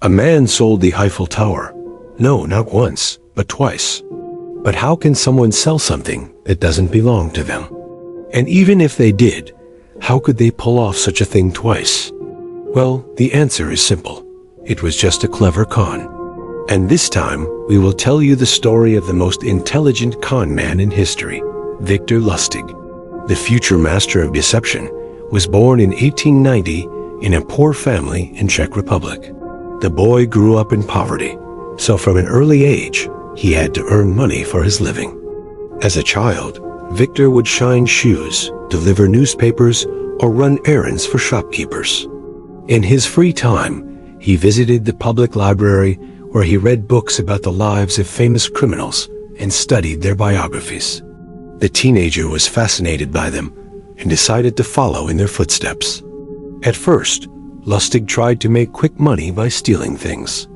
A man sold the Eiffel Tower. No, not once, but twice. But how can someone sell something that doesn't belong to them? And even if they did, how could they pull off such a thing twice? Well, the answer is simple. It was just a clever con. And this time, we will tell you the story of the most intelligent con man in history, Victor Lustig. The future master of deception was born in 1890 in a poor family in Czech Republic. The boy grew up in poverty, so from an early age, he had to earn money for his living. As a child, Victor would shine shoes, deliver newspapers, or run errands for shopkeepers. In his free time, he visited the public library where he read books about the lives of famous criminals and studied their biographies. The teenager was fascinated by them and decided to follow in their footsteps. At first, Lustig tried to make quick money by stealing things.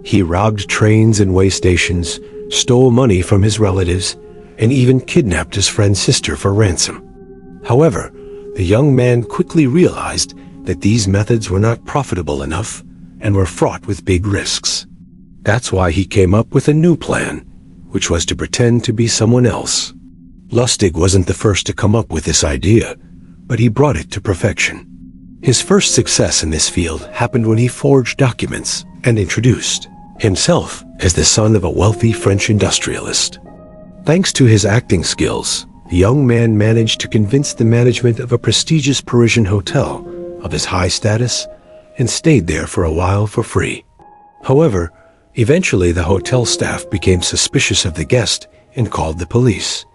He robbed trains and way stations, stole money from his relatives, and even kidnapped his friend's sister for ransom. However, the young man quickly realized that these methods were not profitable enough and were fraught with big risks. That's why he came up with a new plan, which was to pretend to be someone else. Lustig wasn't the first to come up with this idea, but he brought it to perfection. His first success in this field happened when he forged documents and introduced himself as the son of a wealthy French industrialist. Thanks to his acting skills, the young man managed to convince the management of a prestigious Parisian hotel of his high status and stayed there for a while for free. However, eventually the hotel staff became suspicious of the guest and called the police.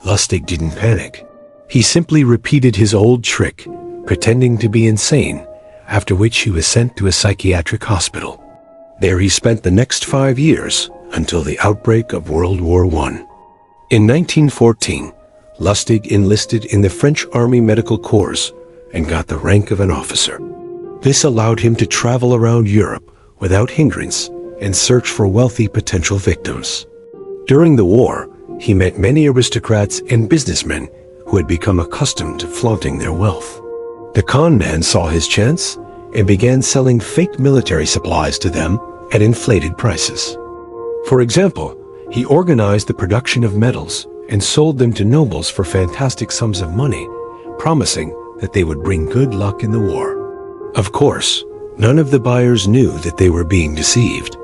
Lustig didn't panic. He simply repeated his old trick, pretending to be insane, after which he was sent to a psychiatric hospital. There he spent the next 5 years until the outbreak of World War I. In 1914, Lustig enlisted in the French Army Medical Corps and got the rank of an officer. This allowed him to travel around Europe without hindrance and search for wealthy potential victims. During the war, he met many aristocrats and businessmen who had become accustomed to flaunting their wealth. The con man saw his chance and began selling fake military supplies to them at inflated prices. For example, he organized the production of medals and sold them to nobles for fantastic sums of money, promising that they would bring good luck in the war. Of course, none of the buyers knew that they were being deceived,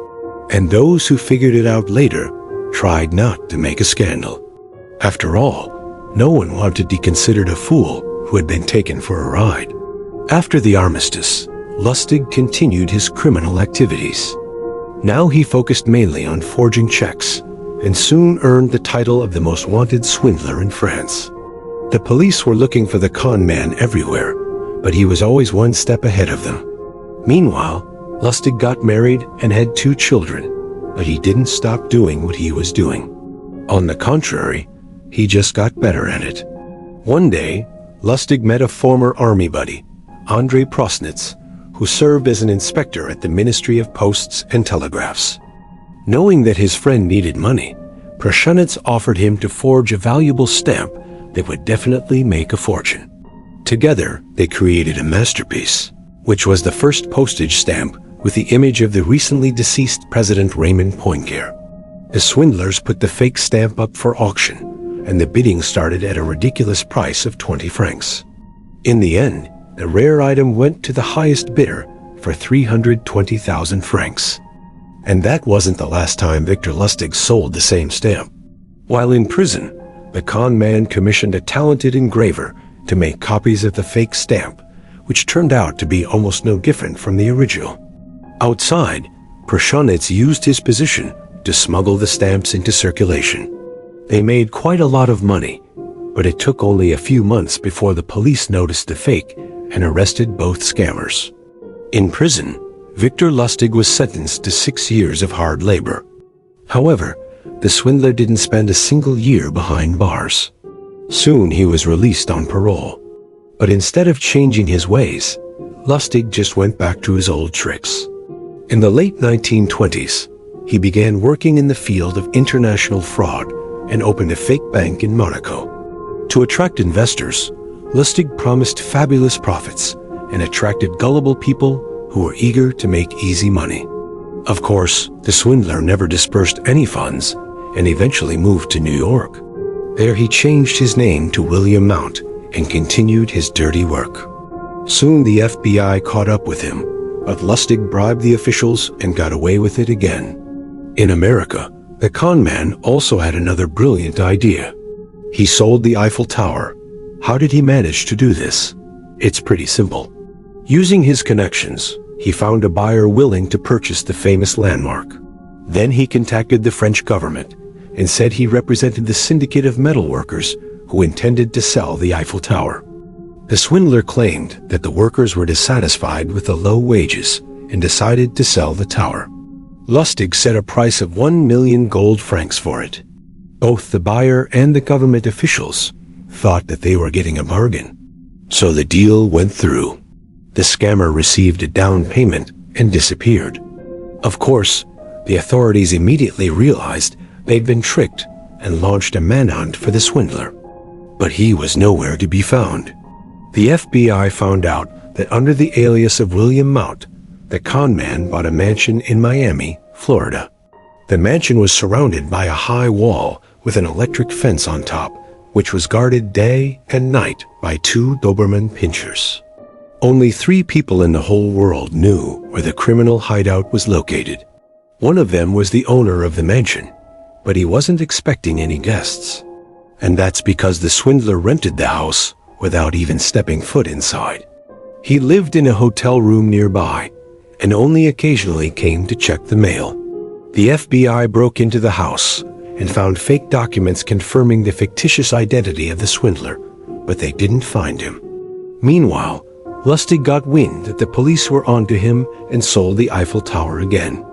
and those who figured it out later tried not to make a scandal. After all, no one wanted to be considered a fool who had been taken for a ride. After the armistice, Lustig continued his criminal activities. Now he focused mainly on forging checks and soon earned the title of the most wanted swindler in France. The police were looking for the con man everywhere, but he was always one step ahead of them. Meanwhile, Lustig got married and had 2 children, but he didn't stop doing what he was doing. On the contrary, he just got better at it. One day, Lustig met a former army buddy, Andrei Prosnitz, who served as an inspector at the Ministry of Posts and Telegraphs. Knowing that his friend needed money, Prosnitz offered him to forge a valuable stamp that would definitely make a fortune. Together, they created a masterpiece, which was the first postage stamp with the image of the recently deceased President Raymond Poincaré. The swindlers put the fake stamp up for auction, and the bidding started at a ridiculous price of 20 francs. In the end, the rare item went to the highest bidder for 320,000 francs. And that wasn't the last time Victor Lustig sold the same stamp. While in prison, the con man commissioned a talented engraver to make copies of the fake stamp, which turned out to be almost no different from the original. Outside, Prosnitz used his position to smuggle the stamps into circulation. They made quite a lot of money, but it took only a few months before the police noticed the fake and arrested both scammers. In prison, Victor Lustig was sentenced to 6 years of hard labor. However, the swindler didn't spend a single year behind bars. Soon he was released on parole. But instead of changing his ways, Lustig just went back to his old tricks. In the late 1920s, he began working in the field of international fraud and opened a fake bank in Monaco. To attract investors, Lustig promised fabulous profits and attracted gullible people who were eager to make easy money. Of course, the swindler never dispersed any funds and eventually moved to New York. There he changed his name to William Mount and continued his dirty work. Soon the FBI caught up with him, but Lustig bribed the officials and got away with it again. In America, the con man also had another brilliant idea. He sold the Eiffel Tower. How did he manage to do this? It's pretty simple. Using his connections, he found a buyer willing to purchase the famous landmark. Then he contacted the French government and said he represented the syndicate of metalworkers who intended to sell the Eiffel Tower. The swindler claimed that the workers were dissatisfied with the low wages and decided to sell the tower. Lustig set a price of 1 million gold francs for it. Both the buyer and the government officials thought that they were getting a bargain. So the deal went through. The scammer received a down payment and disappeared. Of course, the authorities immediately realized they'd been tricked and launched a manhunt for the swindler. But he was nowhere to be found. The FBI found out that under the alias of William Mount, the con man bought a mansion in Miami, Florida. The mansion was surrounded by a high wall with an electric fence on top, which was guarded day and night by 2 Doberman pinschers. Only 3 people in the whole world knew where the criminal hideout was located. One of them was the owner of the mansion, but he wasn't expecting any guests. And that's because the swindler rented the house without even stepping foot inside. He lived in a hotel room nearby and only occasionally came to check the mail. The FBI broke into the house and found fake documents confirming the fictitious identity of the swindler, but they didn't find him. Meanwhile, Lustig got wind that the police were onto him and sold the Eiffel Tower again.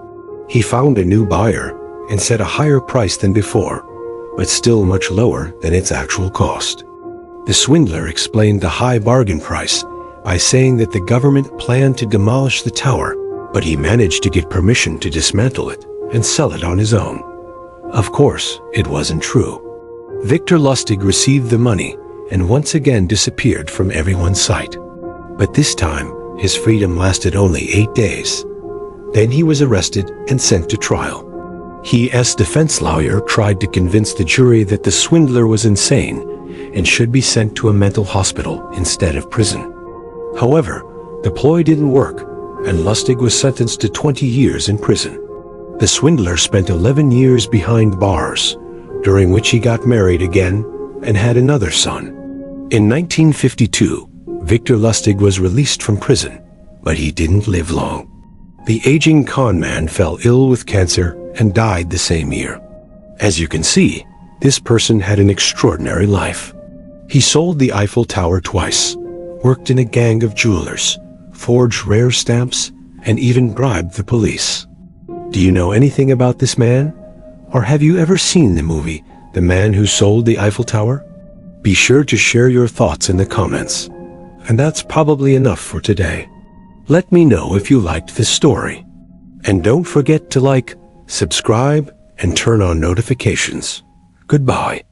He found a new buyer and set a higher price than before, but still much lower than its actual cost. The swindler explained the high bargain price by saying that the government planned to demolish the tower, but he managed to get permission to dismantle it and sell it on his own. Of course, it wasn't true. Victor Lustig received the money and once again disappeared from everyone's sight. But this time, his freedom lasted only 8 days. Then he was arrested and sent to trial. His defense lawyer tried to convince the jury that the swindler was insane and should be sent to a mental hospital instead of prison. However, the ploy didn't work, and Lustig was sentenced to 20 years in prison. The swindler spent 11 years behind bars, during which he got married again and had another son. In 1952, Victor Lustig was released from prison, but he didn't live long. The aging con man fell ill with cancer and died the same year. As you can see, this person had an extraordinary life. He sold the Eiffel Tower twice, worked in a gang of jewelers, forged rare stamps, and even bribed the police. Do you know anything about this man? Or have you ever seen the movie, The Man Who Sold the Eiffel Tower? Be sure to share your thoughts in the comments. And that's probably enough for today. Let me know if you liked this story. And don't forget to like, subscribe, and turn on notifications. Goodbye.